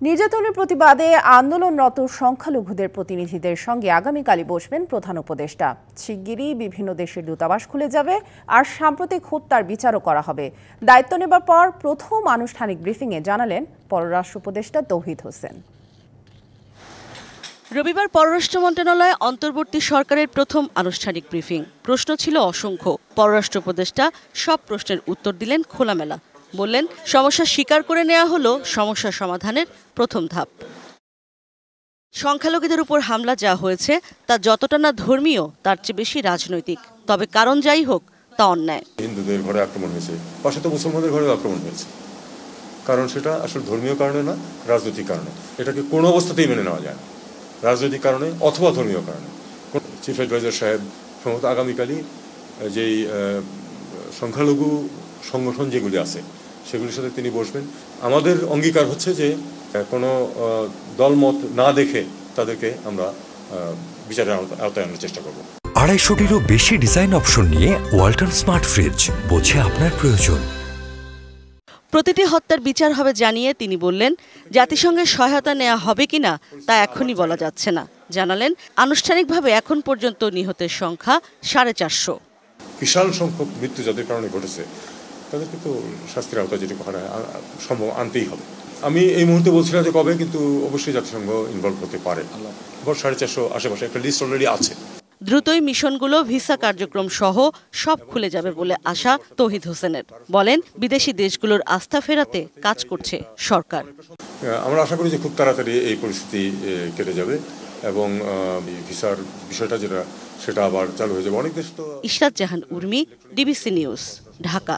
নির্যাতনের প্রতিবাদে আন্দোলনরত সংখ্যালঘুদের প্রতিনিধিদের সঙ্গে আগামীকালই বসবেন প্রধান উপদেষ্টা। শিগগিরই বিভিন্ন দেশের দূতাবাস খুলে যাবে আর সাম্প্রতিক হত্যার বিচারও করা হবে। দায়িত্ব নেবার পর প্রথম আনুষ্ঠানিক ব্রিফিংয়ে জানালেন পররাষ্ট্র উপদেষ্টা তৌহিদ হোসেন। রবিবার পররাষ্ট্র মন্ত্রণালয়ে অন্তর্বর্তী সরকারের প্রথম আনুষ্ঠানিক ব্রিফিং। প্রশ্ন ছিল অসংখ্য। পররাষ্ট্র উপদেষ্টা সব প্রশ্নের উত্তর দিলেন খোলামেলা। বললেন, সমস্যা স্বীকার করে নেওয়া হলো সমস্যা সমাধানের প্রথম ধাপ। সংখ্যালঘুদের উপর হামলা যা হয়েছে তা যতটা না ধর্মীয় তার চেয়ে বেশি রাজনৈতিক। তবে কারণ যাই হোক তা অন্যায়। হিন্দুদের ঘরে আক্রমণ হয়েছে, পাশে তো মুসলমানদের ঘরে আক্রমণ হয়েছে। কারণ সেটা আসলে ধর্মীয় কারণে না, রাজনৈতিক কারণে। এটাকে কোনো অবস্থাতেই মেনে নেওয়া যায় না, রাজনৈতিক কারণে অথবা ধর্মীয় কারণে। চিফ অ্যাডভাইজার সাহেব সম্ভবত আগামীকালই যেই সংখ্যালঘু সংগঠন যেগুলি আছে সেগুলির সাথে তিনি বসবেন। আমাদের অঙ্গীকার হচ্ছে যে কোনো দলমত না দেখে তাদেরকে আমরা বিচারের আওতায় আনার চেষ্টা করব। 250-টিরও বেশি ডিজাইন অপশন নিয়ে ওয়ালটন স্মার্ট ফ্রিজ, বোঝে আপনার প্রয়োজন। প্রতিটি হত্যার বিচার হবে জানিয়ে তিনি বললেন, জাতিসংঘের সহায়তা নেওয়া হবে কিনা তা এখনই বলা যাচ্ছে না। জানালেন, আনুষ্ঠানিকভাবে এখন পর্যন্ত নিহতের সংখ্যা 450। বিশাল সংখ্যক মৃত্যু যাদের কারণে ঘটেছে তাদেরকে তো শাস্তির আওতায় যেটুকু সম্ভব আনতেই হবে। আমি এই মুহূর্তে বলছি না যে কবে, কিন্তু অবশ্যই জাতিসংঘ ইনভলভ হতে পারে। 450 আশেপাশে একটা লিস্ট অলরেডি আছে। দ্রুতই মিশনগুলো ভিসা কার্যক্রম সহ সব খুলে যাবে বলে আশা তৌহিদ হোসেনের। বলেন, বিদেশি দেশগুলোর আস্থা ফেরাতে কাজ করছে সরকার। আমরা আশা করি যে খুব তাড়াতাড়ি এই পরিস্থিতি কেটে যাবে এবং ভিসার বিষয়টা যেটা সেটা আবার চালু হয়ে যাবে। অনেক দেশ তো। ইশরাত জাহান উর্মি, ডিবিসি নিউজ, ঢাকা।